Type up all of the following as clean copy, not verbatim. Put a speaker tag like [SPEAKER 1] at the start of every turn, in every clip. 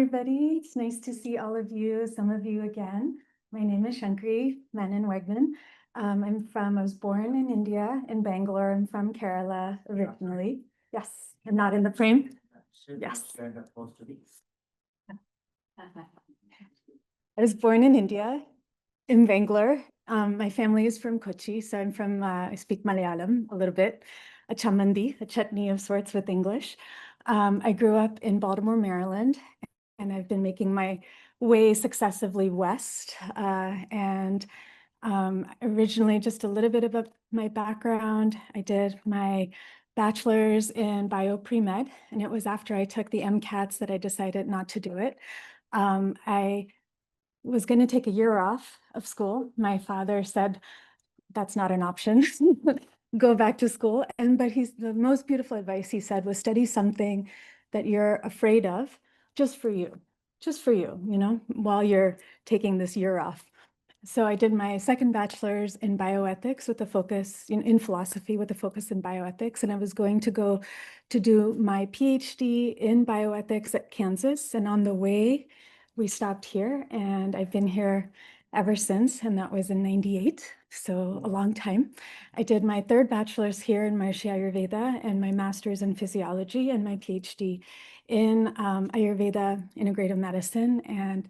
[SPEAKER 1] everybody. It's nice to see all of you, some of you again. My name is Sankari Wegman. I was born in India, in Bangalore. I'm from Kerala originally. Yes, I'm not in the frame. Yes. I was born in India, in Bangalore. My family is from Kochi, so I speak Malayalam a little bit, a chamandi, a chutney of sorts with English. I grew up in Baltimore, Maryland, and I've been making my way successively west. Originally, just a little bit about my background. I did my bachelor's in bio pre-med, and it was after I took the MCATs that I decided not to do it. I was going to take a year off of school. My father said, that's not an option. Go back to school. But the most beautiful advice he said was study something that you're afraid of just for you, while you're taking this year off. So I did my second bachelor's in bioethics with a focus in philosophy with a focus in bioethics. And I was going to go to do my PhD in bioethics at Kansas. And on the way, we stopped here, and I've been here ever since, and that was in '98, so a long time. I did my third bachelor's here in Maharishi Ayurveda and my master's in physiology and my PhD in Ayurveda integrative medicine, and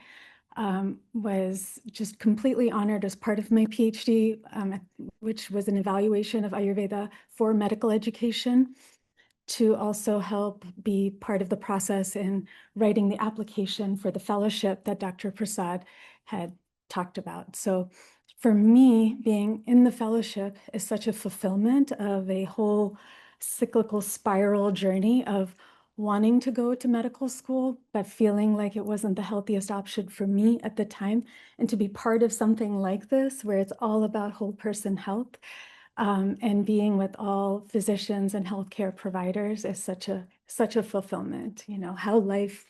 [SPEAKER 1] was just completely honored as part of my PhD, which was an evaluation of Ayurveda for medical education, to also help be part of the process in writing the application for the fellowship that Dr. Prasad had talked about. So for me, being in the fellowship is such a fulfillment of a whole cyclical spiral journey of wanting to go to medical school, but feeling like it wasn't the healthiest option for me at the time. And to be part of something like this, where it's all about whole person health, and being with all physicians and healthcare providers is such a fulfillment, how life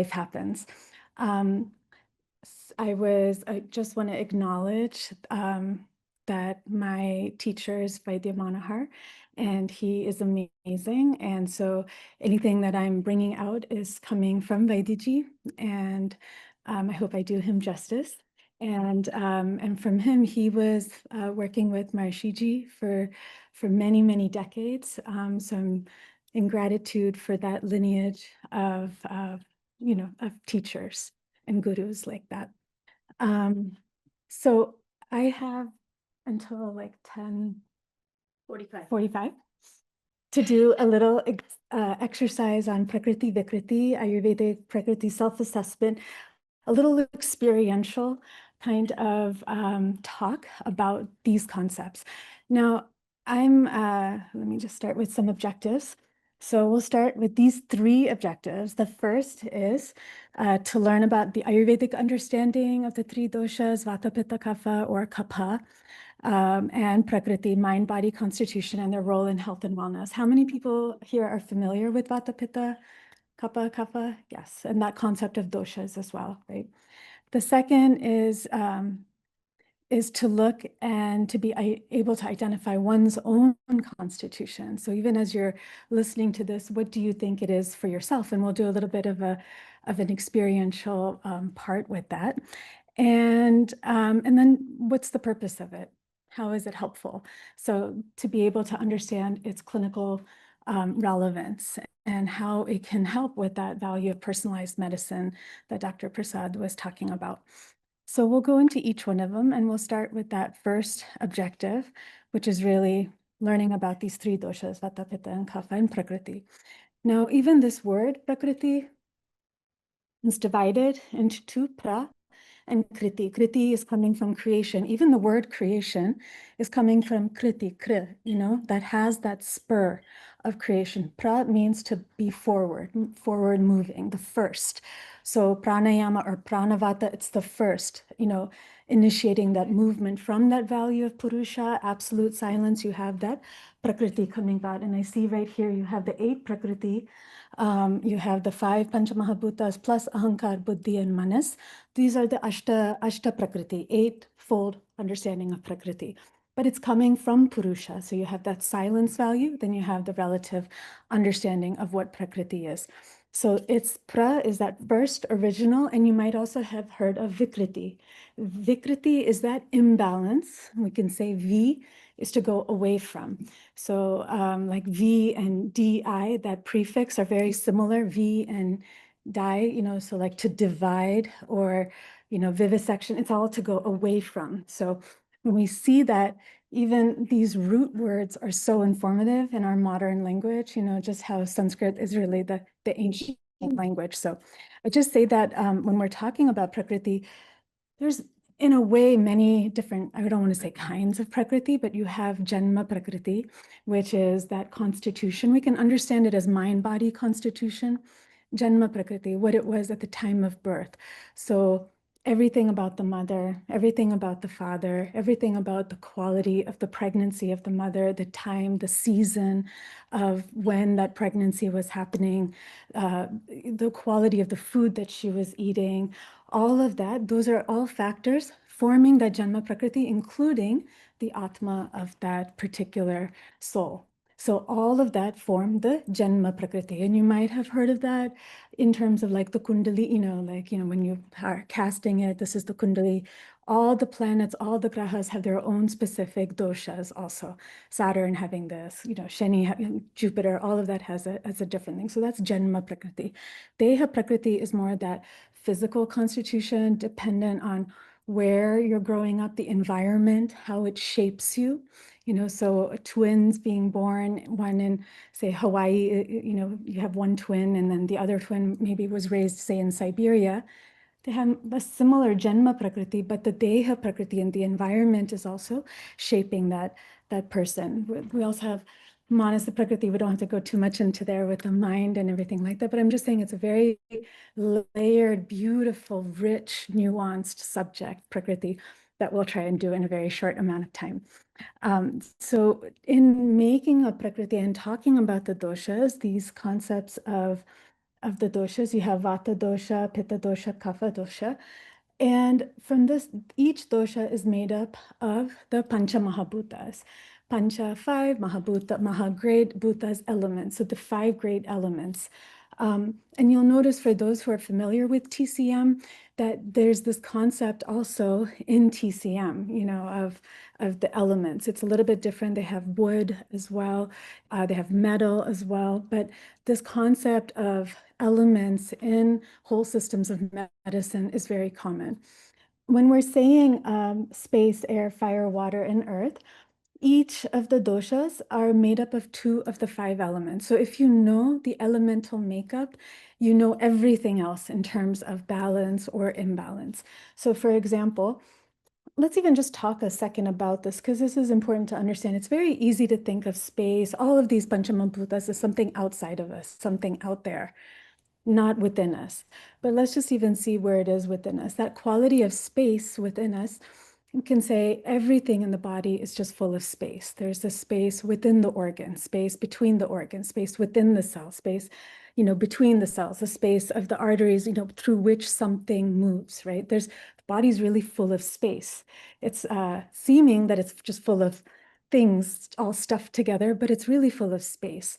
[SPEAKER 1] happens. I just want to acknowledge that my teacher is Vaidya Manohar, and he is amazing. And so anything that I'm bringing out is coming from Vaidyaji, and I hope I do him justice. And from him, he was working with Maharshiji for many, many decades. So I'm in gratitude for that lineage of teachers and gurus like that. So I have until like 10:45 to do a little exercise on Prakriti Vikriti, Ayurvedic Prakriti self-assessment, a little experiential kind of talk about these concepts. Now, let me just start with some objectives. So we'll start with these 3 objectives. The first is to learn about the Ayurvedic understanding of the 3 doshas, Vata, Pitta, Kapha, or Kapha, and Prakriti, mind, body, constitution, and their role in health and wellness. How many people here are familiar with Vata, Pitta, Kapha? Yes, and that concept of doshas as well, right? The second is to look and to be able to identify one's own constitution. So even as you're listening to this, what do you think it is for yourself? And we'll do a little bit of an experiential part with that. And then what's the purpose of it? How is it helpful? So to be able to understand its clinical relevance and how it can help with that value of personalized medicine that Dr. Prasad was talking about. So we'll go into each one of them, and we'll start with that first objective, which is really learning about these 3 doshas, Vata, Pitta, and Kapha, and Prakriti. Now, even this word, Prakriti, is divided into 2, pra and kriti. Kriti is coming from creation. Even the word creation is coming from kriti, that has that spur of creation. Pra means to be forward moving, the first. So pranayama or pranavata, it's the first, initiating that movement from that value of purusha, absolute silence. You have that prakriti coming out. And I see right here, you have the 8 prakriti. You have the 5 Panchamahabhutas plus Ahankar, Buddhi, and Manas. These are the Ashta Prakriti, 8-fold understanding of Prakriti. But it's coming from Purusha. So you have that silence value, then you have the relative understanding of what Prakriti is. So it's pra is that first original, and you might also have heard of Vikriti. Vikriti is that imbalance. We can say V is to go away from. So like V and DI, that prefix are very similar, V and di, so like to divide or, vivisection, it's all to go away from. So when we see that, even these root words are so informative in our modern language, just how Sanskrit is really the ancient language. So I just say that when we're talking about Prakriti, there's in a way many different, I don't want to say kinds of Prakriti, but you have Janma Prakriti, which is that constitution. We can understand it as mind-body constitution. Janma Prakriti, what it was at the time of birth. So everything about the mother, everything about the father, everything about the quality of the pregnancy of the mother, the time, the season of when that pregnancy was happening, the quality of the food that she was eating, all of that, those are all factors forming that Janma Prakriti, including the Atma of that particular soul. So all of that form the Janma Prakriti. And you might have heard of that in terms of like the Kundali, when you are casting it, this is the Kundali. All the planets, all the grahas have their own specific doshas also. Saturn having this, Shani, Jupiter, all of that has a different thing. So that's Janma Prakriti. Deha Prakriti is more that physical constitution dependent on where you're growing up, the environment, how it shapes you. So twins being born, one in, say, Hawaii, you have one twin, and then the other twin maybe was raised, say, in Siberia. They have a similar Janma Prakriti, but the Deha Prakriti and the environment is also shaping that person. We also have Manasa Prakriti. We don't have to go too much into there with the mind and everything like that, but I'm just saying it's a very layered, beautiful, rich, nuanced subject, Prakriti, that we'll try and do in a very short amount of time. So in making a Prakriti and talking about the doshas, these concepts of the doshas, you have Vata dosha, Pitta dosha, Kapha dosha. And from this, each dosha is made up of the Pancha Mahabhutas. Pancha, five, Mahabhuta, Mahagreat, Bhutas, elements. So the five great elements. And you'll notice for those who are familiar with TCM, that there's this concept also in TCM, of the elements. It's a little bit different. They have wood as well. They have metal as well. But this concept of elements in whole systems of medicine is very common. When we're saying space, air, fire, water, and earth, each of the doshas are made up of two of the five elements. So if you know the elemental makeup, you know everything else in terms of balance or imbalance. So for example, let's even just talk a second about this, because this is important to understand. It's very easy to think of space, all of these Panchamabhutas, as something outside of us, something out there, not within us. But let's just even see where it is within us. That quality of space within us, you can say everything in the body is just full of space. There's the space within the organ, space between the organs, space within the cell, space, between the cells, the space of the arteries, through which something moves, right? The body's really full of space. It's seeming that it's just full of things all stuffed together, but it's really full of space.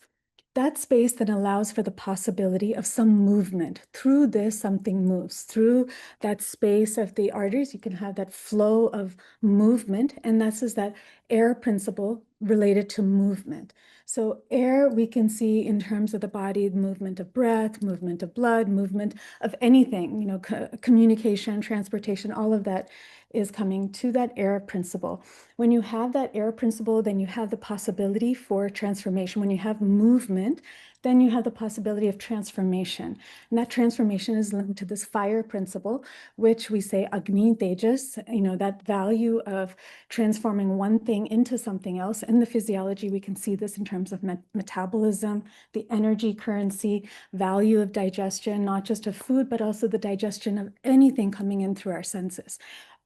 [SPEAKER 1] That space then allows for the possibility of some movement. Through this, something moves. Through that space of the arteries, you can have that flow of movement, and that's is that air principle related to movement. So air, we can see in terms of the body, movement of breath, movement of blood, movement of anything, communication, transportation, all of that is coming to that air principle. When you have that air principle, then you have the possibility for transformation. When you have movement, then you have the possibility of transformation. And that transformation is linked to this fire principle, which we say Agni Tejas, that value of transforming one thing into something else. In the physiology, we can see this in terms of metabolism, the energy currency, value of digestion, not just of food, but also the digestion of anything coming in through our senses.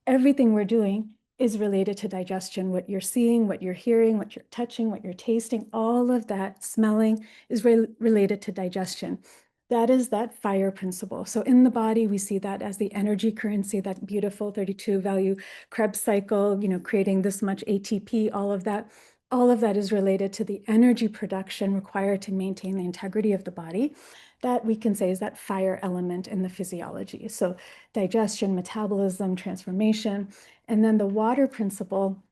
[SPEAKER 1] Everything we're doing is related to digestion. What you're seeing, what you're hearing, what you're touching, what you're tasting, all of that smelling is related to digestion. That is that fire principle. So in the body, we see that as the energy currency, that beautiful 32 value Krebs cycle, creating this much ATP, all of that. All of that is related to the energy production required to maintain the integrity of the body. That we can say is that fire element in the physiology. So digestion, metabolism, transformation, and then the water principle,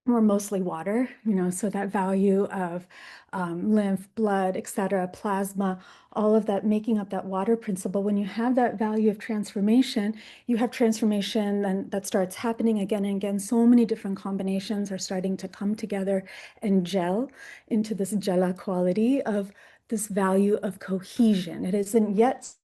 [SPEAKER 1] we're mostly water, so that value of lymph, blood, et cetera, plasma, all of that making up that water principle. When you have that value of transformation, you have transformation then that starts happening again and again. So many different combinations are starting to come together and gel into this jala quality of this value of cohesion. It isn't yet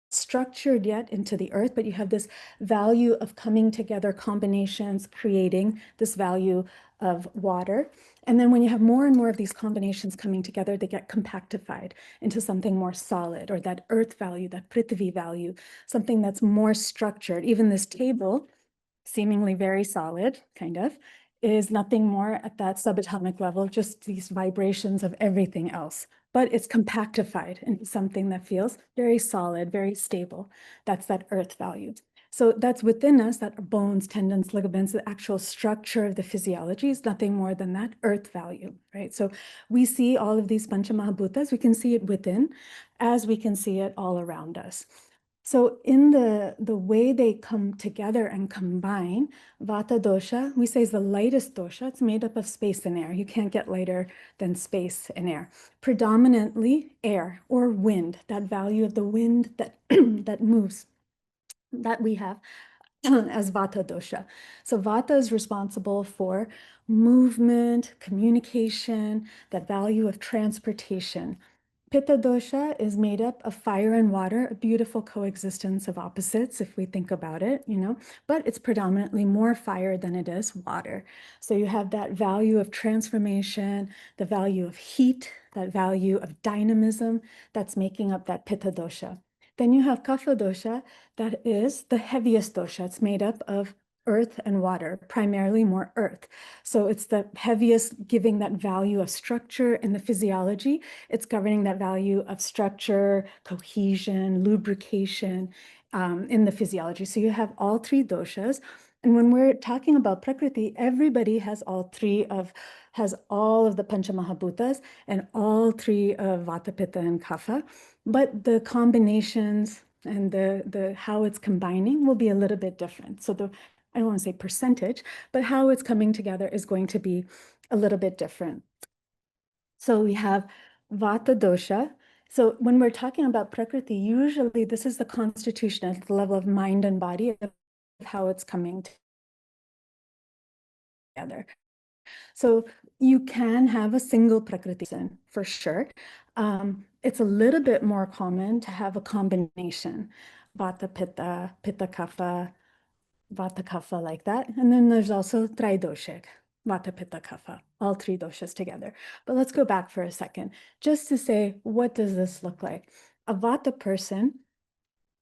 [SPEAKER 1] structured yet into the earth, but you have this value of coming together combinations, creating this value of water. And then when you have more and more of these combinations coming together, they get compactified into something more solid, or that earth value, that prithvi value, something that's more structured. Even this table, seemingly very solid, kind of, is nothing more at that subatomic level, just these vibrations of everything else. But it's compactified into something that feels very solid, very stable. That's that earth value. So that's within us, that bones, tendons, ligaments, the actual structure of the physiology is nothing more than that earth value, right? So we see all of these Panchamahabhutas, we can see it within as we can see it all around us. So in the way they come together and combine, Vata dosha, we say is the lightest dosha. It's made up of space and air. You can't get lighter than space and air. Predominantly air or wind, that value of the wind that, that moves, that we have as Vata dosha. So Vata is responsible for movement, communication, that value of transportation. Pitta dosha is made up of fire and water, a beautiful coexistence of opposites if we think about it, but it's predominantly more fire than it is water. So you have that value of transformation, the value of heat, that value of dynamism that's making up that Pitta dosha. Then you have Kapha dosha, that is the heaviest dosha. It's made up of earth and water, primarily more earth. So it's the heaviest, giving that value of structure in the physiology. It's governing that value of structure, cohesion, lubrication in the physiology. So you have all three doshas. And when we're talking about Prakriti, everybody has all of the Panchamahabhutas and all three of Vata, Pitta, and Kapha. But the combinations and the how it's combining will be a little bit different. So I don't want to say percentage, but how it's coming together is going to be a little bit different. So we have Vata dosha. So when we're talking about Prakriti, usually this is the constitution at the level of mind and body of how it's coming together. So you can have a single Prakriti person for sure. It's a little bit more common to have a combination, Vata Pitta, Pitta Kapha, Vata Kapha, like that. And then there's also Tridoshik, Vata Pitta Kapha, all three doshas together. But let's go back for a second, just to say, what does this look like? A Vata person,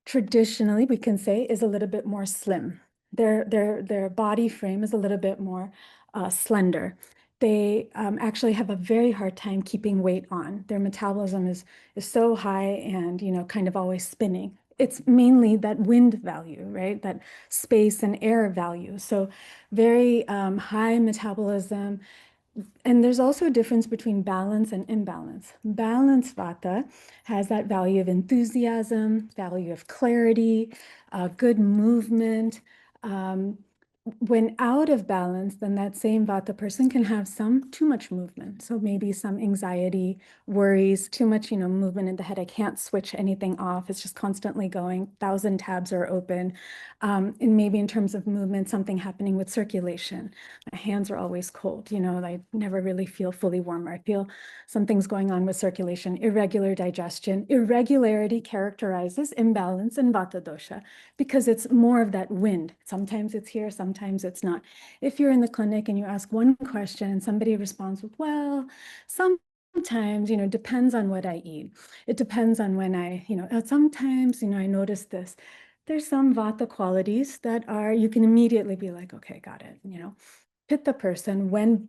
[SPEAKER 1] traditionally, we can say, is a little bit more slim. Their body frame is a little bit more slender. They actually have a very hard time keeping weight on. Their metabolism is so high and, kind of always spinning. It's mainly that wind value, right? That space and air value. So very high metabolism. And there's also a difference between balance and imbalance. Balanced Vata has that value of enthusiasm, value of clarity, good movement. When out of balance, then that same Vata person can have some too much movement. So maybe some anxiety, worries, too much, movement in the head. I can't switch anything off. It's just constantly going. 1,000 tabs are open. And maybe in terms of movement, something happening with circulation. My hands are always cold. I never really feel fully warm. I feel something's going on with circulation, irregular digestion. Irregularity characterizes imbalance in Vata dosha because it's more of that wind. Sometimes it's here, sometimes it's not. If you're in the clinic and you ask one question and somebody responds with, well, sometimes, depends on what I eat. It depends on when sometimes, I notice this. There's some Vata qualities that you can immediately be like, okay, got it, Pitta person, when,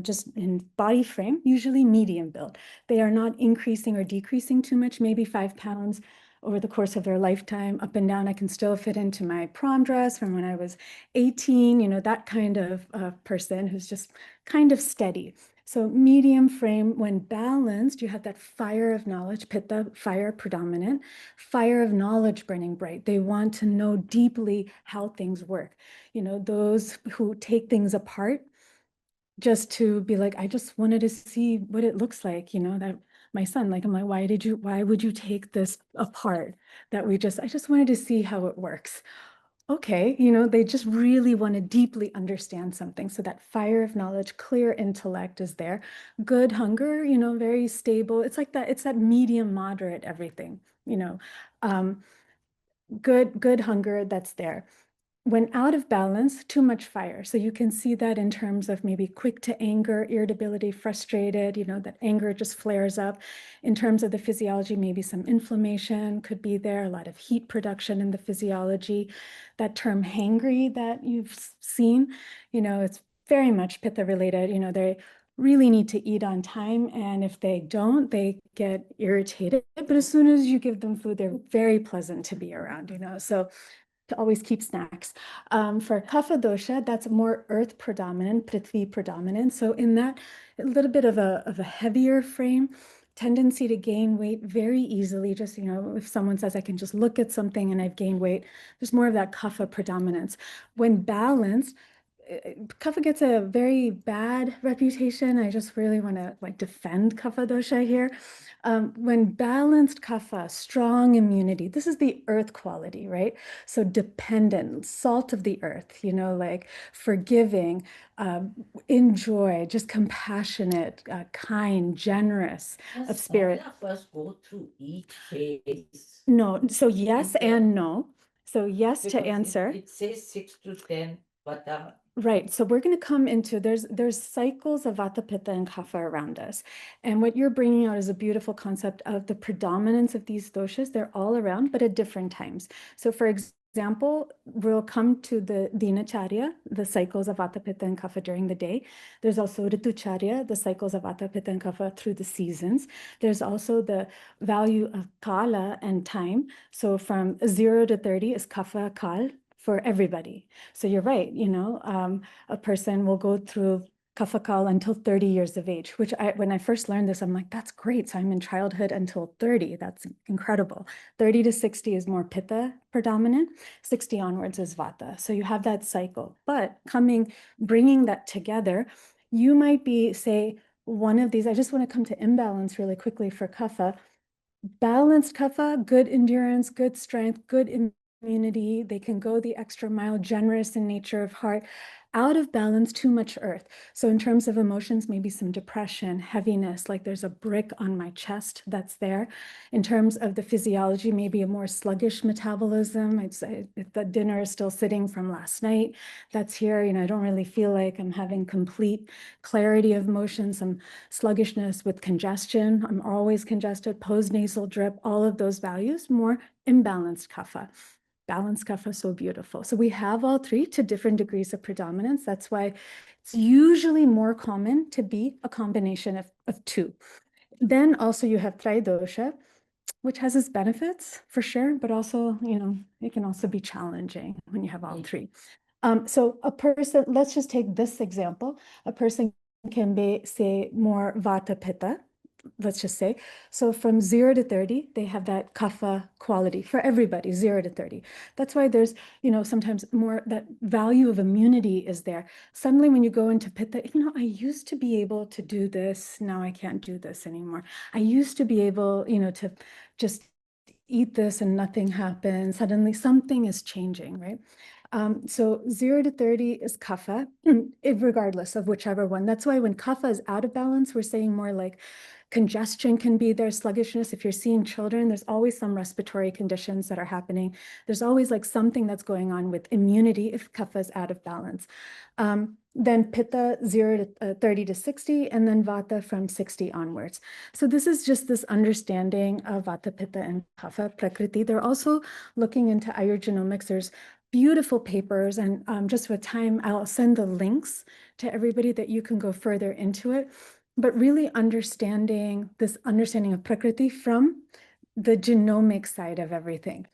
[SPEAKER 1] just in body frame, usually medium build. They are not increasing or decreasing too much, maybe 5 pounds over the course of their lifetime, up and down. I can still fit into my prom dress from when I was 18, that kind of person who's just kind of steady. So medium frame, when balanced, you have that fire of knowledge, Pitta, fire predominant, fire of knowledge burning bright. They want to know deeply how things work. Those who take things apart just to be like, I just wanted to see what it looks like, that my son, like, I'm like, why would you take this apart? I just wanted to see how it works. Okay, they just really want to deeply understand something. So that fire of knowledge, clear intellect is there. Good hunger, very stable. It's like that, it's that medium moderate everything, um, good hunger that's there. When out of balance, too much fire. So you can see that in terms of maybe quick to anger, irritability, frustrated, that anger just flares up. In terms of the physiology, maybe some inflammation could be there, a lot of heat production in the physiology. That term hangry that you've seen, it's very much Pitta related. They really need to eat on time. And if they don't, they get irritated. But as soon as you give them food, they're very pleasant to be around, So to always keep snacks. For Kapha dosha, that's more earth predominant, Prithvi predominant. So in that, a little bit of a heavier frame, tendency to gain weight very easily. Just, if someone says, I can just look at something and I've gained weight, there's more of that Kapha predominance. When balanced, Kapha gets a very bad reputation. I just really want to defend Kapha dosha here. When balanced Kapha, strong immunity, this is the earth quality, right? So dependent, salt of the earth, like forgiving, enjoy, just compassionate, kind, generous of spirit.
[SPEAKER 2] First go through each phase.
[SPEAKER 1] No, so yes and no. So yes to answer.
[SPEAKER 2] It says 6 to 10, but
[SPEAKER 1] Right. So we're going to come into there's cycles of Vata, Pitta, and Kapha around us. And what you're bringing out is a beautiful concept of the predominance of these doshas. They're all around, but at different times. So for example, we'll come to the Dinacharya, the cycles of Vata, Pitta, and Kapha during the day. There's also Ritucharya, the cycles of Vata, Pitta, and Kapha through the seasons. There's also the value of Kala and time. So from 0 to 30 is Kapha Kal for everybody. So you're right, a person will go through Kapha Kal until 30 years of age, which when I first learned this, I'm like, that's great. So I'm in childhood until 30. That's incredible. 30 to 60 is more Pitta predominant. 60 onwards is Vata. So you have that cycle. But bringing that together, you might be, say, one of these. I just want to come to imbalance really quickly for Kapha. Balanced Kapha, good endurance, good strength, good immunity. They can go the extra mile, generous in nature of heart. Out of balance, too much earth. So in terms of emotions, maybe some depression, heaviness, like there's a brick on my chest that's there. In terms of the physiology, maybe a more sluggish metabolism. I'd say if the dinner is still sitting from last night, that's here. I don't really feel like I'm having complete clarity of motion, some sluggishness with congestion. I'm always congested, postnasal drip, all of those values, more imbalanced kapha. Balanced kapha, so beautiful. So we have all three to different degrees of predominance. That's why it's usually more common to be a combination of two. Then also you have tridosha, which has its benefits for sure, but also, it can also be challenging when you have all three. So a person, let's just take this example. A person can be, say, more Vata Pitta, let's just say. So from 0 to 30, they have that kapha quality for everybody, 0 to 30. That's why there's, sometimes more that value of immunity is there. Suddenly when you go into Pitta, I used to be able to do this. Now I can't do this anymore. I used to be able, to just eat this and nothing happens. Suddenly something is changing, right? So 0 to 30 is kapha, regardless of whichever one. That's why when kapha is out of balance, we're saying more like congestion can be there, sluggishness. If you're seeing children, there's always some respiratory conditions that are happening. There's always like something that's going on with immunity if kapha is out of balance. Then Pitta 0 to 30 to 60, and then Vata from 60 onwards. So this is just this understanding of Vata, Pitta, and Kapha, Prakriti. They're also looking into Ayurgenomics. There's beautiful papers, and just with time, I'll send the links to everybody that you can go further into it. But really understanding of Prakriti from the genomic side of everything.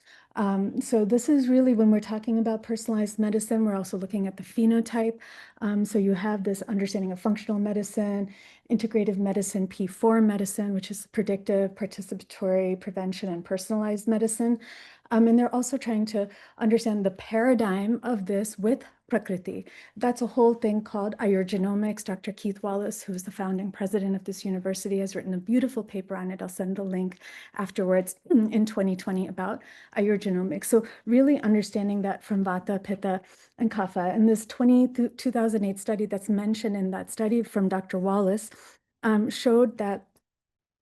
[SPEAKER 1] So this is really when we're talking about personalized medicine, we're also looking at the phenotype. So you have this understanding of functional medicine, integrative medicine, P4 medicine, which is predictive, participatory, prevention, and personalized medicine. And they're also trying to understand the paradigm of this with Prakriti. That's a whole thing called Ayurgenomics. Dr. Keith Wallace, who is the founding president of this university, has written a beautiful paper on it. I'll send the link afterwards in 2020 about Ayurgenomics. So really understanding that from Vata, Pitta, and Kapha. And this 2008 study that's mentioned in that study from Dr. Wallace showed that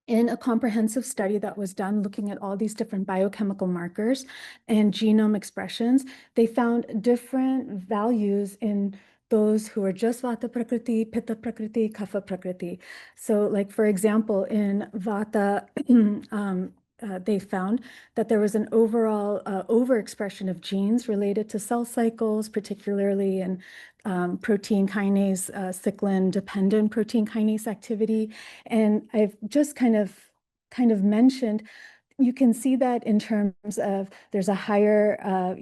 [SPEAKER 1] in a comprehensive study that was done looking at all these different biochemical markers and genome expressions, they found different values in those who are just Vata Prakriti, Pitta Prakriti, Kapha Prakriti. So like, for example, in Vata, they found that there was an overall overexpression of genes related to cell cycles, particularly in protein kinase, cyclin-dependent protein kinase activity. And I've just kind of mentioned, you can see that in terms of there's a higher,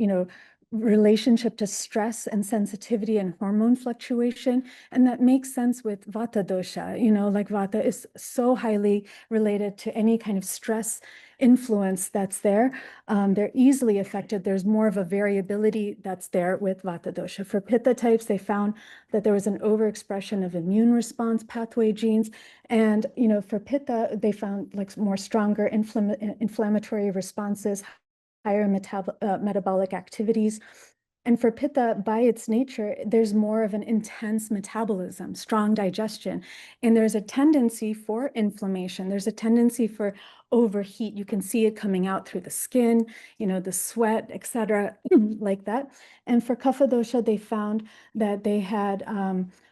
[SPEAKER 1] relationship to stress and sensitivity and hormone fluctuation. And that makes sense with Vata dosha, like Vata is so highly related to any kind of stress influence that's there. They're easily affected. There's more of a variability that's there with Vata dosha. For Pitta types, they found that there was an overexpression of immune response pathway genes. And, for Pitta, they found like more stronger inflammatory responses, higher metabolic activities. And for Pitta, by its nature, there's more of an intense metabolism, strong digestion. And there's a tendency for inflammation. There's a tendency for overheat. You can see it coming out through the skin, the sweat, et cetera, like that. And for Kapha dosha, they found that they had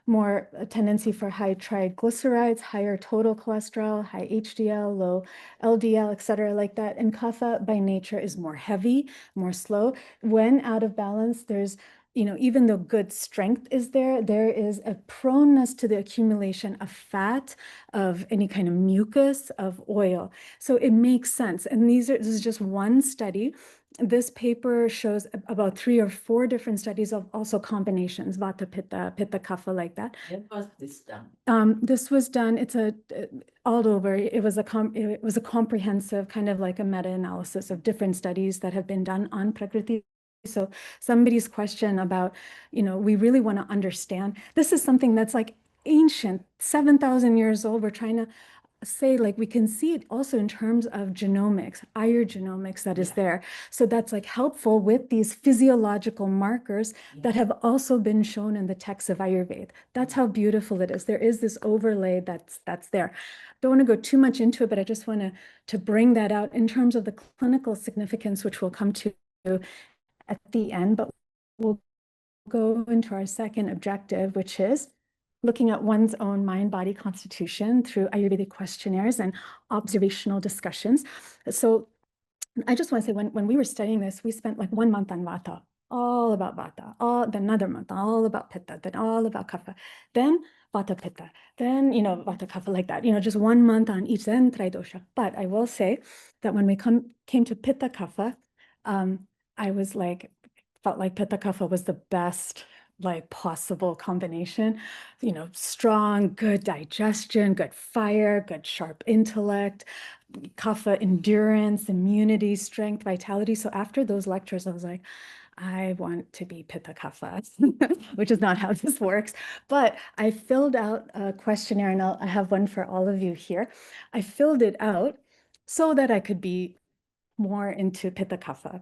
[SPEAKER 1] more a tendency for high triglycerides, higher total cholesterol, high HDL, low LDL, et cetera, like that. And Kapha by nature is more heavy, more slow. When out of balance, there's, even though good strength is there, there is a proneness to the accumulation of fat, of any kind of mucus, of oil. So it makes sense. And this is just one study. This paper shows about 3 or 4 different studies of also combinations, Vata, Pitta, Kapha, like that.
[SPEAKER 2] When was this done?
[SPEAKER 1] This was done, it's all over. It was a comprehensive kind of like a meta-analysis of different studies that have been done on Prakriti. So somebody's question about, we really want to understand, this is something that's like ancient, 7,000 years old. We're trying to say, like, we can see it also in terms of genomics, Ayurgenomics that is there. So that's like helpful with these physiological markers that have also been shown in the texts of Ayurveda. That's how beautiful it is. There is this overlay that's there. Don't want to go too much into it, but I just want to bring that out in terms of the clinical significance, which we'll come to at the end, but we'll go into our second objective, which is looking at one's own mind-body constitution through Ayurvedic questionnaires and observational discussions. So I just want to say, when we were studying this, we spent like 1 month on Vata, all about Vata, then another month, all about Pitta, then all about Kapha, then Vata Pitta, then, Vata Kapha, like that, just 1 month on each, then Tridosha. But I will say that when we came to Pitta Kapha, I was like, felt like Pitta Kapha was the best like possible combination, strong, good digestion, good fire, good sharp intellect, Kapha endurance, immunity, strength, vitality. So after those lectures, I was like, I want to be Pitta Kapha, which is not how this works. But I filled out a questionnaire, and I have one for all of you here. I filled it out so that I could be more into Pitta Kapha,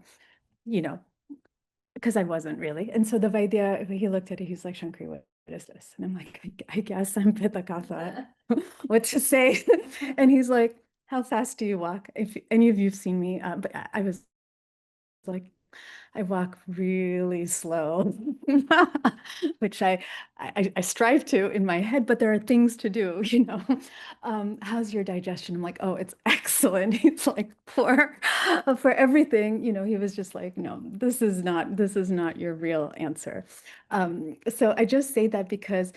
[SPEAKER 1] because I wasn't really. And so the Vaidya, he looked at it, he's like, Shankari, what is this? And I'm like, I guess I'm Pitta Kapha. What to say? And he's like, how fast do you walk? If any of you've seen me, but I was like, I walk really slow, which I strive to in my head, but there are things to do, How's your digestion? I'm like, oh, it's excellent. He's like, for everything, he was just like, no, this is not your real answer. So I just say that because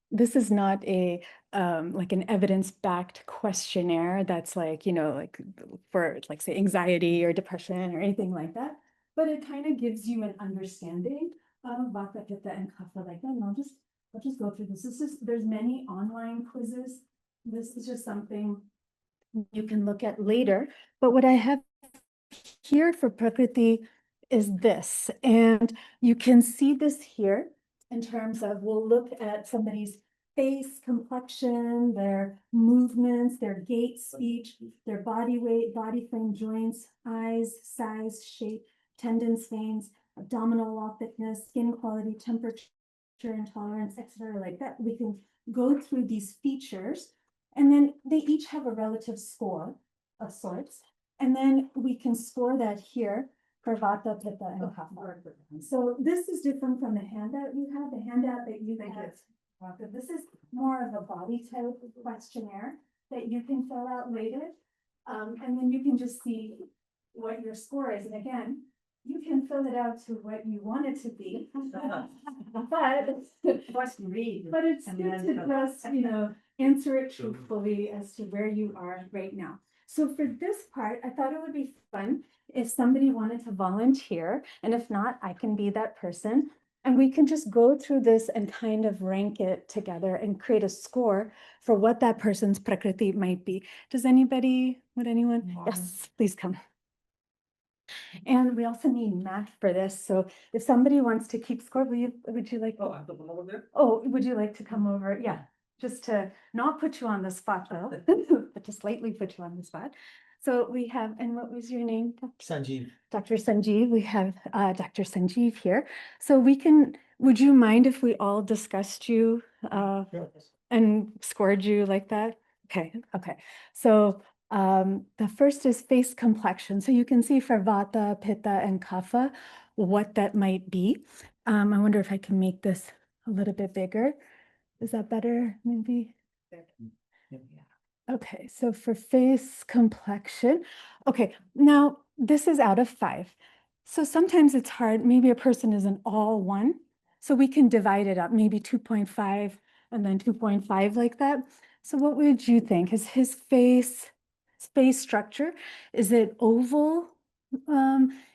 [SPEAKER 1] this is not a like an evidence-backed questionnaire that's like, like for like say anxiety or depression or anything like that. but it kind of gives you an understanding of Vata, Pitta, and Kapha like that. And I'll just go through this. There's many online quizzes. This is just something you can look at later. But what I have here for Prakriti is this, and you can see this here in terms of, we'll look at somebody's face, complexion, their movements, their gait, speech, their body weight, body frame, joints, eyes, size, shape, tendons, veins, abdominal wall thickness, skin quality, temperature, intolerance, etc. like that. We can go through these features, and then they each have a relative score of sorts. And then we can score that here for Vata, Pitta, and Kapha. So this is different from the handout you have. The handout that you have, this is more of a body type questionnaire that you can fill out later. And then you can just see what your score is. And again, you can fill it out to what you want it to be. But it's good to just, answer it truthfully as to where you are right now. So for this part, I thought it would be fun if somebody wanted to volunteer, and if not, I can be that person. And we can just go through this and kind of rank it together and create a score for what that person's Prakriti might be. Would anyone? Yes, please come. And we also need math for this. So if somebody wants to keep score, would you like?
[SPEAKER 3] Oh, I have to come over there?
[SPEAKER 1] Oh, would you like to come over? Yeah, just to not put you on the spot though, but to slightly put you on the spot. So we have, and what was your name?
[SPEAKER 3] Sanjeev.
[SPEAKER 1] Dr. Sanjeev, we have Dr. Sanjeev here. So would you mind if we all discussed you and scored you like that? Okay. So the first is face complexion. So you can see for Vata, Pitta, and Kapha, what that might be. I wonder if I can make this a little bit bigger. Is that better, maybe? Okay, so for face complexion, okay, now this is out of 5. So sometimes it's hard, maybe a person is an all one, so we can divide it up, maybe 2.5 and then 2.5 like that. So what would you think? Is his face structure, is it oval?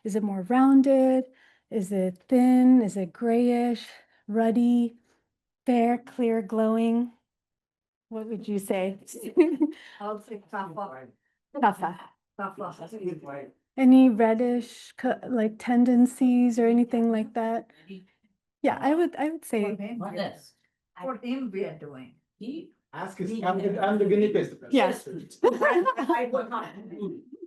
[SPEAKER 1] Is it more rounded? Is it thin? Is it grayish, ruddy, fair, clear, glowing? What would you say?
[SPEAKER 2] I'll say Kapha.
[SPEAKER 1] Kapha. Any reddish like tendencies or anything like that? Yeah, I would say
[SPEAKER 2] Yes.
[SPEAKER 4] For him, we are doing.
[SPEAKER 2] He.
[SPEAKER 3] Ask his, I'm the guinea pig.
[SPEAKER 1] yes.
[SPEAKER 4] I would not.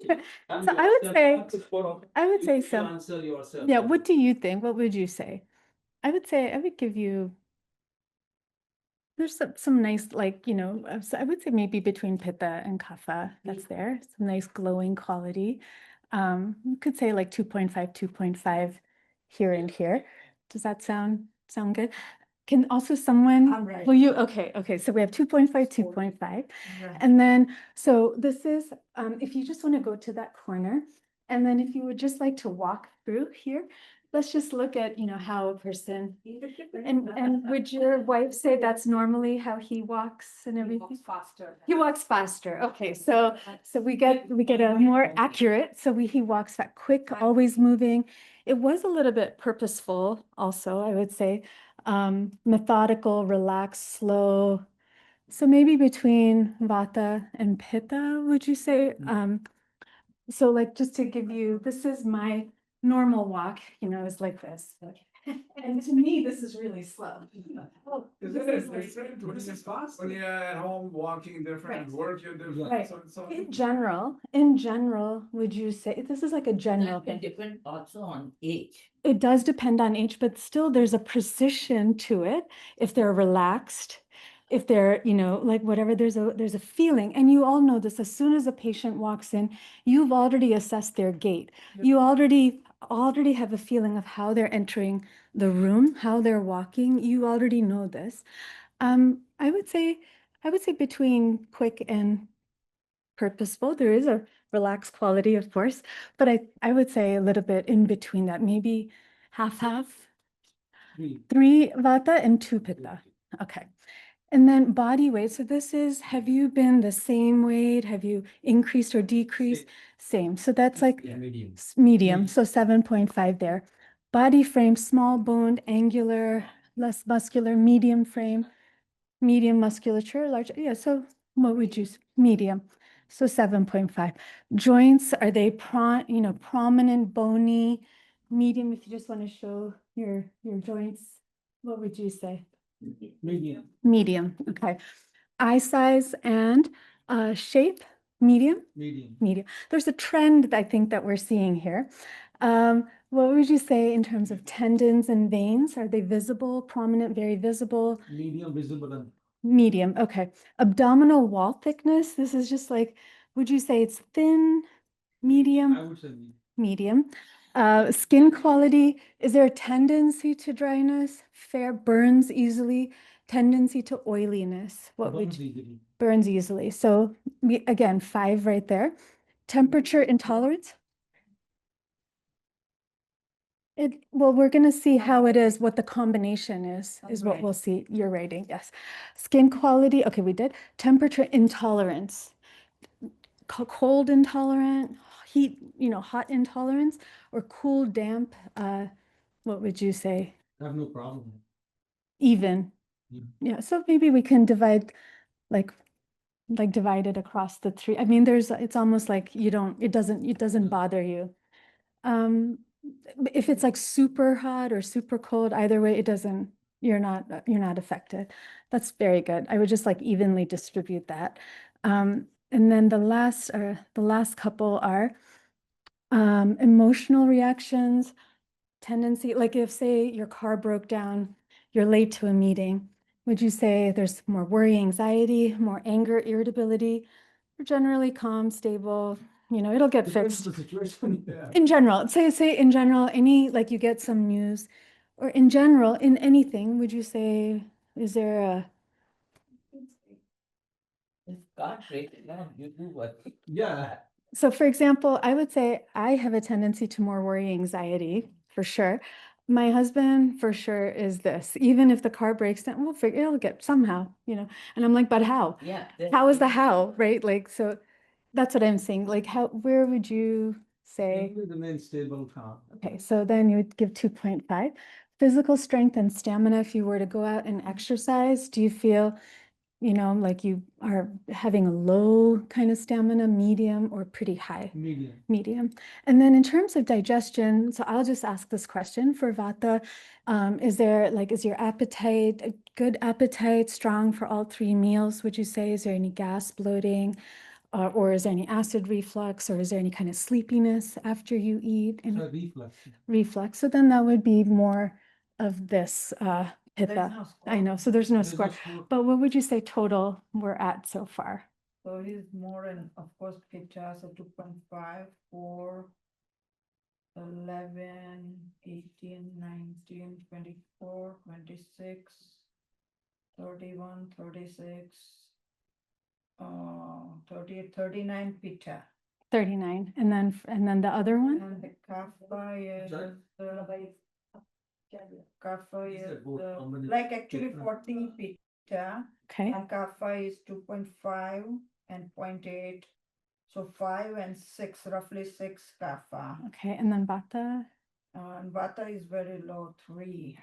[SPEAKER 1] So I would say so.
[SPEAKER 3] Answer yourself.
[SPEAKER 1] Yeah, what do you think? What would you say? I would give you, there's some nice, like, so I would say maybe between Pitta and Kapha, that's there, some nice glowing quality. You could say like 2.5, 2.5 here and here. Does that sound good? Can also someone,
[SPEAKER 4] I'm right.
[SPEAKER 1] will you, okay, so we have 2.5, 2.5. And then, so this is, if you just want to go to that corner, and then if you would just like to walk through here, let's just look at, how a person, and would your wife say that's normally how he walks and everything?
[SPEAKER 4] Faster.
[SPEAKER 1] He walks faster. Okay, so we get a more accurate. So he walks that quick, always moving. It was a little bit purposeful, also, I would say, methodical, relaxed, slow. So maybe between Vata and Pitta, would you say? So like just to give you, this is my normal walk, is like this. And to me, this is really slow.
[SPEAKER 3] This is fast. When you're at home walking different,
[SPEAKER 1] Right.
[SPEAKER 3] working different.
[SPEAKER 1] Right.
[SPEAKER 3] So
[SPEAKER 1] In general, would you say, this is like a general
[SPEAKER 2] That will
[SPEAKER 1] thing.
[SPEAKER 2] depend also on age.
[SPEAKER 1] It does depend on age, but still there's a precision to it. If they're relaxed, if they're, like whatever, there's a feeling. And you all know this, as soon as a patient walks in, you've already assessed their gait. You already have a feeling of how they're entering the room, how they're walking. You already know this. I would say between quick and purposeful. There is a relaxed quality, of course, but I would say a little bit in between that, maybe half, 3 Vata and 2 Pitta. Okay. And then body weight. So this is, have you been the same weight? Have you increased or decreased? Same. So that's like
[SPEAKER 3] Medium.
[SPEAKER 1] medium. So 7.5 there. Body frame, small boned, angular, less muscular, medium frame, medium musculature, large. Yeah. So what would you, medium. So 7.5. Joints, are they prominent, bony, medium? If you just want to show your joints, what would you say?
[SPEAKER 3] Medium.
[SPEAKER 1] Medium, okay. Eye size and shape, medium,
[SPEAKER 3] Medium.
[SPEAKER 1] medium. There's a trend, I think, that we're seeing here. What would you say in terms of tendons and veins? Are they visible, prominent, very visible?
[SPEAKER 3] Medium visible and
[SPEAKER 1] Medium, okay. Abdominal wall thickness, this is just like, would you say it's thin, medium?
[SPEAKER 3] I would say medium.
[SPEAKER 1] Medium. Skin quality, is there a tendency to dryness? Fair, burns easily, tendency to oiliness? What would
[SPEAKER 3] Burns
[SPEAKER 1] you,
[SPEAKER 3] easily.
[SPEAKER 1] burns easily? So again, 5 right there. Temperature intolerance? Well, we're gonna see how it is, what the combination is what we'll see, your rating, yes. Skin quality, okay, we did. Temperature intolerance. Cold intolerant, heat, hot intolerance, or cool, damp, what would you say?
[SPEAKER 3] I have no problem.
[SPEAKER 1] Even.
[SPEAKER 3] Even.
[SPEAKER 1] Yeah, so maybe we can divide, like divide it across the 3. I mean, it's almost like it doesn't bother you. If it's like super hot or super cold, either way, you're not affected. That's very good. I would just like evenly distribute that. And then the last couple are emotional reactions, tendency, like if, say, your car broke down, you're late to a meeting, would you say there's more worry, anxiety, more anger, irritability, or generally calm, stable, it'll get
[SPEAKER 3] Depends
[SPEAKER 1] fixed?
[SPEAKER 3] the situation. Yeah.
[SPEAKER 1] In general, say in general, like you get some news, or in general, in anything, would you say, is there a,
[SPEAKER 2] If God breaks down, you do what?
[SPEAKER 3] Yeah.
[SPEAKER 1] so for example, I would say I have a tendency to more worry, anxiety, for sure. My husband, for sure, is this. Even if the car breaks down, we'll figure it'll get somehow, And I'm like, but how?
[SPEAKER 2] Yeah.
[SPEAKER 1] How is the how, right? Like, so that's what I'm saying. Like, where would you say?
[SPEAKER 3] It will remain stable, calm.
[SPEAKER 1] Okay, so then you would give 2.5. Physical strength and stamina, if you were to go out and exercise, do you feel, like you are having a low kind of stamina, medium, or pretty high?
[SPEAKER 3] Medium.
[SPEAKER 1] Medium. And then in terms of digestion, so I'll just ask this question for Vata. Is your appetite, a good appetite, strong for all 3 meals, would you say? Is there any gas, bloating, or is there any acid reflux, or is there any kind of sleepiness after you eat?
[SPEAKER 3] So reflux.
[SPEAKER 1] Reflux. So then that would be more of this
[SPEAKER 4] There's
[SPEAKER 1] Pitta.
[SPEAKER 4] no
[SPEAKER 1] I know,
[SPEAKER 4] score.
[SPEAKER 1] so there's no
[SPEAKER 3] There's
[SPEAKER 1] score.
[SPEAKER 3] no score.
[SPEAKER 1] But what would you say total we're at so far?
[SPEAKER 4] So he's more in, of course, Pitta, so 2.5, 4, 11, 18, 19, 24, 26, 31, 36, 38, 39 Pitta.
[SPEAKER 1] 39. And then the other one?
[SPEAKER 4] And the Kapha is,
[SPEAKER 3] Sorry?
[SPEAKER 4] Kapha
[SPEAKER 3] These are
[SPEAKER 4] is,
[SPEAKER 3] both combination.
[SPEAKER 4] like actually
[SPEAKER 3] Pitta.
[SPEAKER 4] 14 Pitta.
[SPEAKER 1] Okay.
[SPEAKER 4] And Kapha is 2.5 and 0.8. So 5 and 6, roughly 6 Kapha.
[SPEAKER 1] Okay. And then Vata.
[SPEAKER 4] And Vata is very low, 3.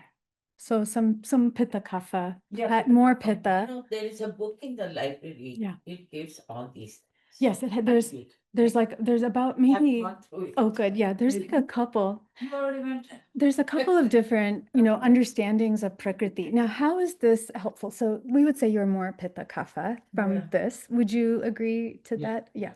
[SPEAKER 1] So some Pitta Kapha,
[SPEAKER 4] Yeah,
[SPEAKER 1] more
[SPEAKER 2] You
[SPEAKER 1] Pitta.
[SPEAKER 2] know, there is a book in the library.
[SPEAKER 1] Yeah.
[SPEAKER 2] It gives all these.
[SPEAKER 1] Yes, there's about
[SPEAKER 2] I've
[SPEAKER 1] maybe,
[SPEAKER 2] gone through it.
[SPEAKER 1] oh, good. Yeah, there's like a couple.
[SPEAKER 4] You already went.
[SPEAKER 1] There's a couple of different, understandings of Prakriti. Now, how is this helpful? So we would say you're more Pitta Kapha from
[SPEAKER 4] Yeah.
[SPEAKER 1] this. Would you agree to
[SPEAKER 3] Yeah.
[SPEAKER 1] that? Yeah.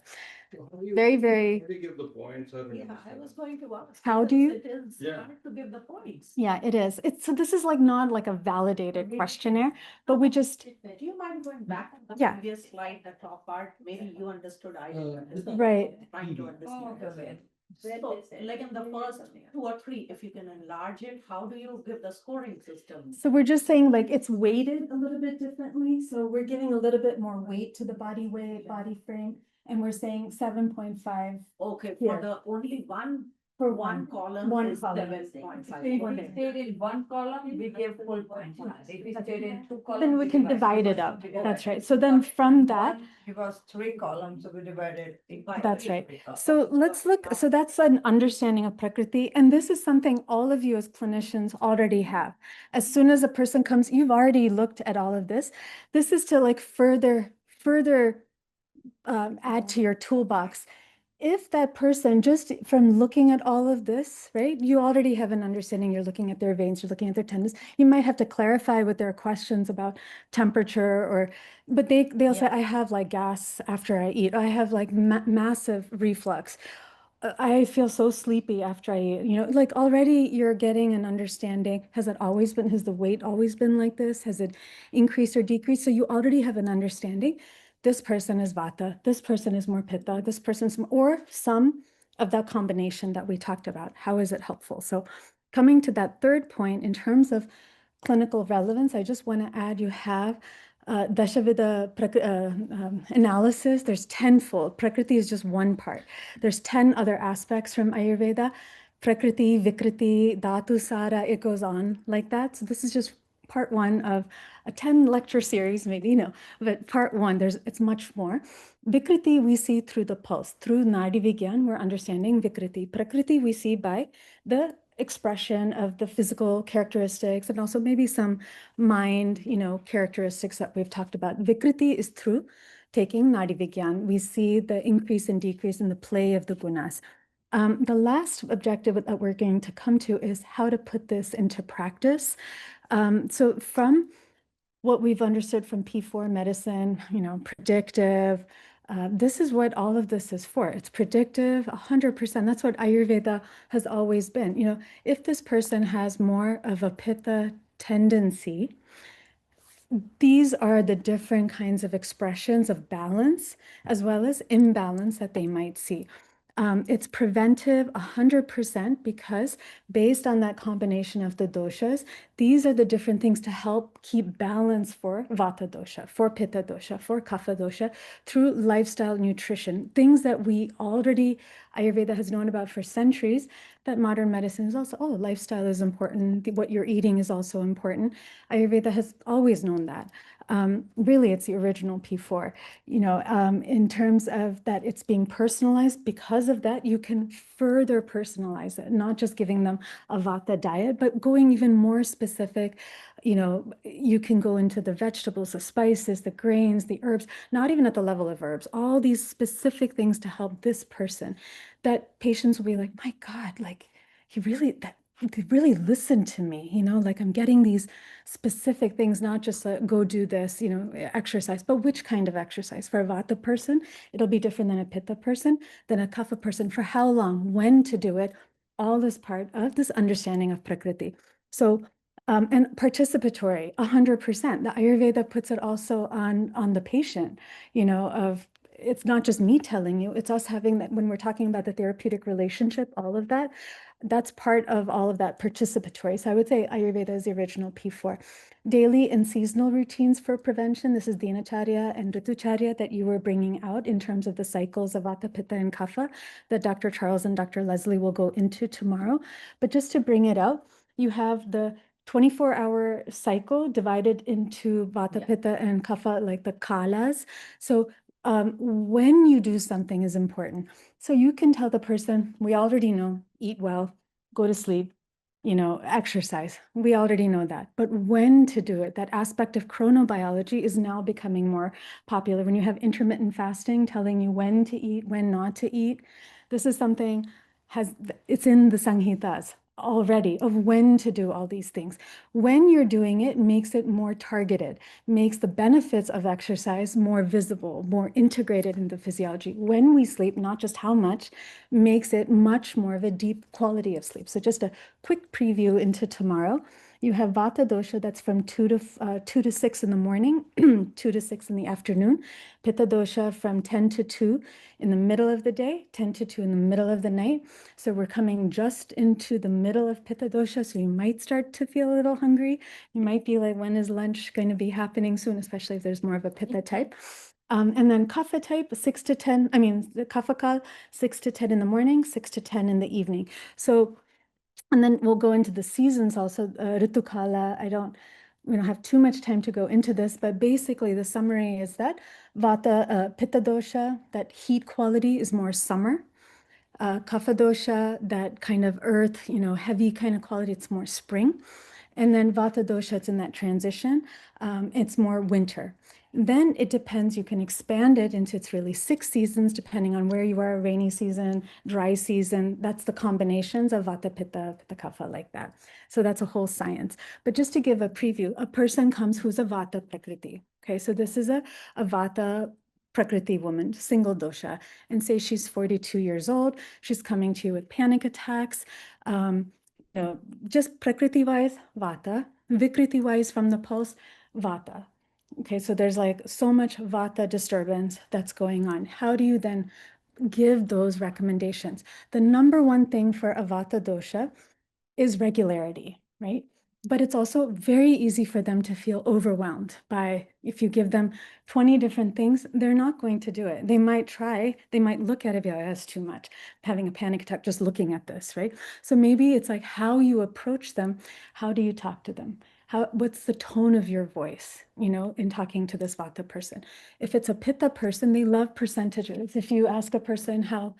[SPEAKER 3] How do you-
[SPEAKER 1] Very, very.
[SPEAKER 3] how do you give the points or?
[SPEAKER 4] Yeah, I was going to ask.
[SPEAKER 1] How do
[SPEAKER 4] because
[SPEAKER 1] you-
[SPEAKER 4] It is
[SPEAKER 3] Yeah.
[SPEAKER 4] hard to give the points.
[SPEAKER 1] Yeah, it is. So this is like not like a validated questionnaire, but we just,
[SPEAKER 5] Do you mind going back on the
[SPEAKER 1] Yeah.
[SPEAKER 5] previous slide, the top part? Maybe you understood, I didn't
[SPEAKER 3] Uh,
[SPEAKER 5] understand.
[SPEAKER 1] Right.
[SPEAKER 5] Trying to
[SPEAKER 4] Oh,
[SPEAKER 5] understand.
[SPEAKER 4] okay.
[SPEAKER 5] So, like in the first 2 or 3, if you can enlarge it, how do you give the scoring system?
[SPEAKER 1] so we're just saying like it's weighted a little bit differently. So we're giving a little bit more weight to the body weight, body frame, and we're saying 7.5.
[SPEAKER 5] Okay,
[SPEAKER 1] Here.
[SPEAKER 5] for the only one For one column
[SPEAKER 4] One
[SPEAKER 5] is
[SPEAKER 4] column.
[SPEAKER 5] 7.5.
[SPEAKER 4] So if we stayed in one column, we give full point. If we stayed in two columns.
[SPEAKER 1] Then we can divide it up.
[SPEAKER 4] Divide.
[SPEAKER 1] That's right. So then from that,
[SPEAKER 4] One give us three columns, so we divided.
[SPEAKER 1] that's right. So let's look, so that's an understanding of Prakriti. And this is something all of you as clinicians already have. As soon as a person comes, you've already looked at all of this. This is to like further add to your toolbox. If that person, just from looking at all of this, right, you already have an understanding, you're looking at their veins, you're looking at their tendons, you might have to clarify with their questions about temperature or, but they'll say, I have like gas after I eat, I have like massive reflux. I feel so sleepy after I eat, like already you're getting an understanding. Has the weight always been like this? Has it increased or decreased? So you already have an understanding. This person is Vata, this person is more Pitta, this person's, or some of that combination that we talked about. How is it helpful? So coming to that third point, in terms of clinical relevance, I just want to add, you have Dashavida analysis. There's tenfold. Prakriti is just one part. There's 10 other aspects from Ayurveda. Prakriti, Vikriti, Dhatu Sara, it goes on like that. So this is just part one of a 10 lecture series, maybe, but part one, it's much more. Vikriti we see through the pulse. Through Nadi Vigyan, we're understanding Vikriti. Prakriti we see by the expression of the physical characteristics and also maybe some mind, characteristics that we've talked about. Vikriti is through taking Nadi Vigyan. We see the increase and decrease in the play of the gunas. The last objective that we're going to come to is how to put this into practice. So from what we've understood from P4 medicine, predictive, this is what all of this is for. It's predictive, 100%. That's what Ayurveda has always been. If this person has more of a Pitta tendency, these are the different kinds of expressions of balance as well as imbalance that they might see. It's preventive 100% because based on that combination of the doshas, these are the different things to help keep balance for Vata dosha, for Pitta dosha, for Kapha dosha through lifestyle nutrition, things that we already, Ayurveda has known about for centuries, that modern medicine is also, lifestyle is important. What you're eating is also important. Ayurveda has always known that. Really, it's the original P4, in terms of that it's being personalized. Because of that, you can further personalize it, not just giving them a Vata diet, but going even more specific. You can go into the vegetables, the spices, the grains, the herbs, not even at the level of herbs, all these specific things to help this person, that patients will be like, my God, like they really listened to me, like I'm getting these specific things, not just go do this, exercise, but which kind of exercise. For a Vata person, it'll be different than a Pitta person, than a Kapha person, for how long, when to do it, all is part of this understanding of Prakriti. So, and participatory, 100%. The Ayurveda puts it also on the patient, it's not just me telling you, it's us having that when we're talking about the therapeutic relationship, all of that, that's part of all of that participatory. So I would say Ayurveda is the original P4. Daily and seasonal routines for prevention. This is Dinacharya and Ritucharya that you were bringing out in terms of the cycles of Vata, Pitta, and Kapha that Dr. Charles and Dr. Leslie will go into tomorrow. But just to bring it out, you have the 24-hour cycle divided into Vata, Pitta, and Kapha, like the kalas. So when you do something is important. So you can tell the person, we already know, eat well, go to sleep, exercise. We already know that. But when to do it, that aspect of chronobiology is now becoming more popular. When you have intermittent fasting telling you when to eat, when not to eat, this is something it's in the Samhitas already of when to do all these things. When you're doing it, makes it more targeted, makes the benefits of exercise more visible, more integrated into physiology. When we sleep, not just how much, makes it much more of a deep quality of sleep. So just a quick preview into tomorrow. You have Vata dosha that's from 2 to 6 in the morning, 2 to 6 in the afternoon. Pitta dosha from 10 to 2 in the middle of the day, 10 to 2 in the middle of the night. So we're coming just into the middle of Pitta dosha, so you might start to feel a little hungry. You might be like, when is lunch going to be happening soon, especially if there's more of a Pitta type. And then Kapha type, 6 to 10, I mean, the Kapha Kal, 6 to 10 in the morning, 6 to 10 in the evening. So, and then we'll go into the seasons also, Ritu Kala. We don't have too much time to go into this, but basically the summary is that Vata, Pitta dosha, that heat quality is more summer. Kapha dosha, that kind of earth, heavy kind of quality, it's more spring. And then Vata dosha, it's in that transition, it's more winter. Then it depends, you can expand it into it's really 6 seasons, depending on where you are, rainy season, dry season. That's the combinations of Vata, Pitta, Pitta, Kapha, like that. So that's a whole science. But just to give a preview, a person comes who's a Vata Prakriti. Okay, so this is a Vata Prakriti woman, single dosha, and say she's 42 years old. She's coming to you with panic attacks. Just Prakriti-wise, Vata, Vikriti-wise from the pulse, Vata. Okay, so there's like so much Vata disturbance that's going on. How do you then give those recommendations? The number one thing for a Vata dosha is regularity, right? But it's also very easy for them to feel overwhelmed by, if you give them 20 different things, they're not going to do it. They might try, they might look at it, yeah, that's too much, having a panic attack just looking at this, right? So maybe it's like how you approach them, how do you talk to them? What's the tone of your voice, in talking to this Vata person? If it's a Pitta person, they love percentages. If you ask a person how,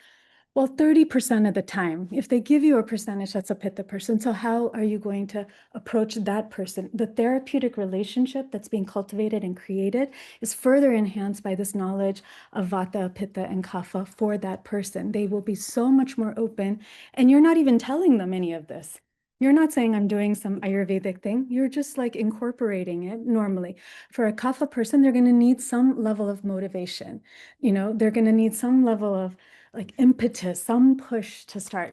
[SPEAKER 1] well, 30% of the time, if they give you a percentage, that's a Pitta person. So how are you going to approach that person? The therapeutic relationship that's being cultivated and created is further enhanced by this knowledge of Vata, Pitta, and Kapha for that person. They will be so much more open, and you're not even telling them any of this. You're not saying I'm doing some Ayurvedic thing. You're just like incorporating it normally. For a Kapha person, they're going to need some level of motivation. They're going to need some level of like impetus, some push to start,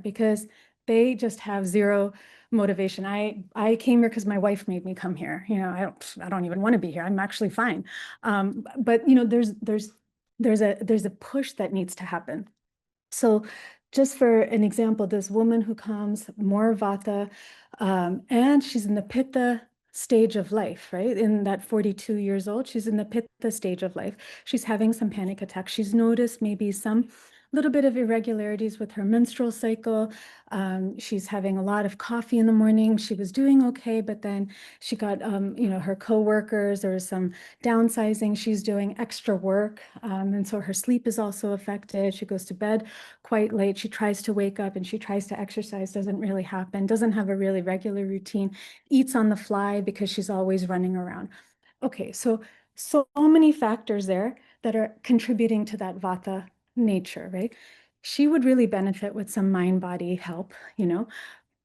[SPEAKER 1] because they just have zero motivation. I came here because my wife made me come here. I don't even want to be here. I'm actually fine. But there's a push that needs to happen. So just for an example, this woman who comes more Vata, and she's in the Pitta stage of life, right? In that 42 years old, she's in the Pitta stage of life. She's having some panic attacks. She's noticed maybe some little bit of irregularities with her menstrual cycle. She's having a lot of coffee in the morning. She was doing okay, but then she got, her coworkers, there was some downsizing. She's doing extra work. And so her sleep is also affected. She goes to bed quite late. She tries to wake up and she tries to exercise, doesn't really happen, doesn't have a really regular routine, eats on the fly because she's always running around. Okay, so many factors there that are contributing to that Vata nature, right? She would really benefit with some mind-body help,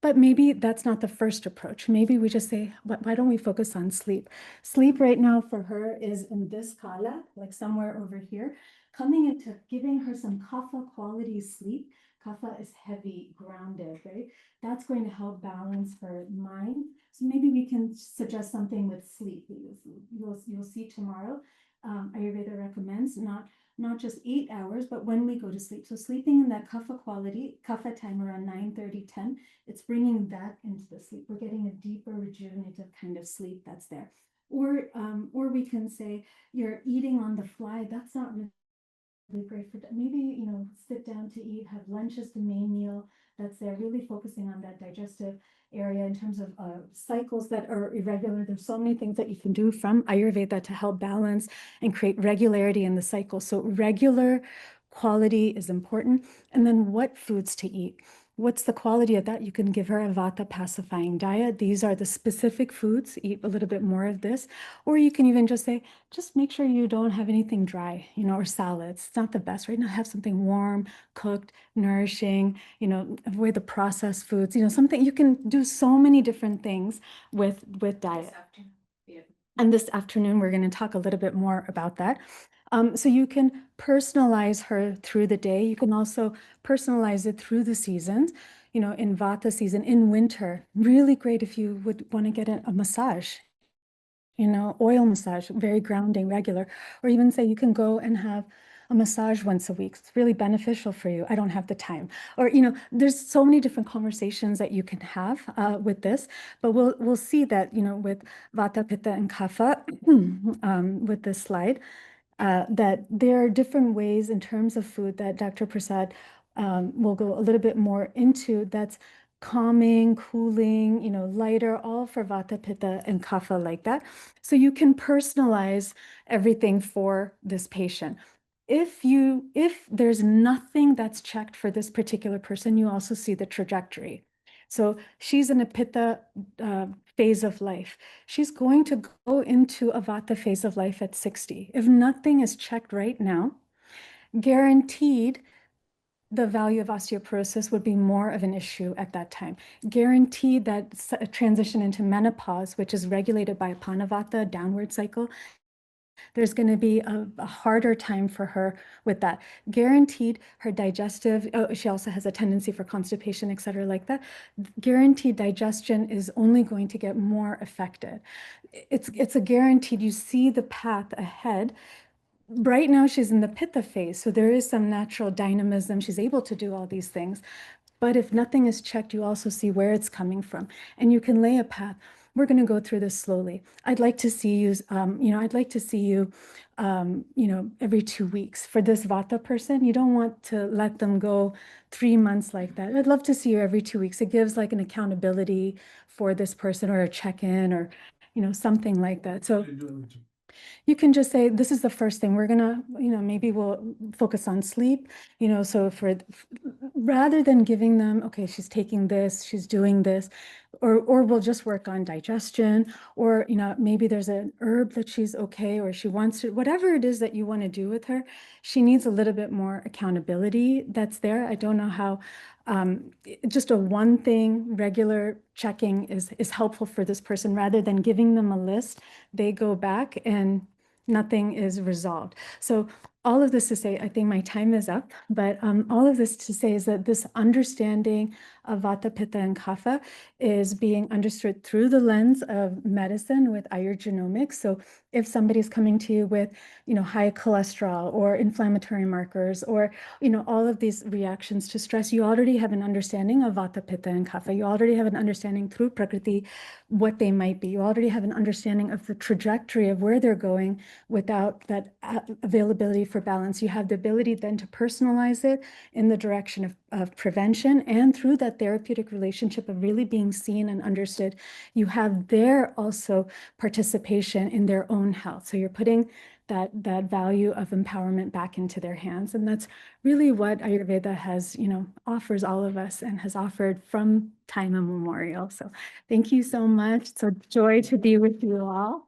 [SPEAKER 1] but maybe that's not the first approach. Maybe we just say, why don't we focus on sleep? Sleep right now for her is in this kala, like somewhere over here, coming into giving her some kapha quality sleep. Kapha is heavy, grounded, right? That's going to help balance her mind. So maybe we can suggest something with sleep. You'll see tomorrow. Ayurveda recommends not just 8 hours, but when we go to sleep. So sleeping in that kapha quality, kapha time around 9:30, 10, it's bringing that into the sleep. We're getting a deeper rejuvenative kind of sleep that's there. Or we can say you're eating on the fly. That's not really great for maybe, sit down to eat, have lunch as the main meal. That's there, really focusing on that digestive area in terms of cycles that are irregular. There's so many things that you can do from Ayurveda to help balance and create regularity in the cycle. So regular quality is important. And then what foods to eat. What's the quality of that? You can give her a Vata pacifying diet. These are the specific foods, eat a little bit more of this. Or you can even just say, just make sure you don't have anything dry, or salads. It's not the best right now. Have something warm, cooked, nourishing, avoid the processed foods, something. You can do so many different things with diet. And this afternoon, we're going to talk a little bit more about that. So you can personalize her through the day. You can also personalize it through the seasons. In Vata season, in winter, really great if you would want to get a massage, oil massage, very grounding, regular, or even say you can go and have a massage once a week. It's really beneficial for you. I don't have the time. Or, there's so many different conversations that you can have with this, but we'll see that, with Vata, Pitta, and Kapha, with this slide, that there are different ways in terms of food that Dr. Prasad will go a little bit more into that's calming, cooling, lighter, all for Vata, Pitta, and Kapha like that. So you can personalize everything for this patient. If there's nothing that's checked for this particular person, you also see the trajectory. So she's in a Pitta phase of life. She's going to go into a Vata phase of life at 60. If nothing is checked right now, guaranteed the value of osteoporosis would be more of an issue at that time. Guaranteed that a transition into menopause, which is regulated by Panavata, downward cycle, there's going to be a harder time for her with that. Guaranteed her digestive, she also has a tendency for constipation, et cetera, like that. Guaranteed digestion is only going to get more affected. It's a guaranteed, you see the path ahead. Right now she's in the Pitta phase, so there is some natural dynamism. She's able to do all these things. But if nothing is checked, you also see where it's coming from, and you can lay a path. We're going to go through this slowly. I'd like to see you, I'd like to see you, every 2 weeks. For this Vata person, you don't want to let them go 3 months like that. I'd love to see you every 2 weeks. It gives like an accountability for this person, or a check-in, or, something like that. So you can just say, this is the first thing we're gonna, maybe we'll focus on sleep, so rather than giving them, okay, she's taking this, she's doing this, or we'll just work on digestion, or, maybe there's an herb that she's okay, or she wants to, whatever it is that you want to do with her, she needs a little bit more accountability that's there. I don't know how, just a one thing, regular checking is helpful for this person. Rather than giving them a list, they go back and nothing is resolved. So all of this to say, I think my time is up, but all of this to say is that this understanding of Vata, Pitta, and Kapha is being understood through the lens of medicine with Ayurgenomics. So if somebody's coming to you with, high cholesterol or inflammatory markers, or, all of these reactions to stress, you already have an understanding of Vata, Pitta, and Kapha. You already have an understanding through Prakriti what they might be. You already have an understanding of the trajectory of where they're going without that availability for balance. You have the ability then to personalize it in the direction of prevention, and through that therapeutic relationship of really being seen and understood, you have their also participation in their own health. So you're putting that value of empowerment back into their hands. And that's really what Ayurveda has, offers all of us, and has offered from time immemorial. So thank you so much. It's a joy to be with you all.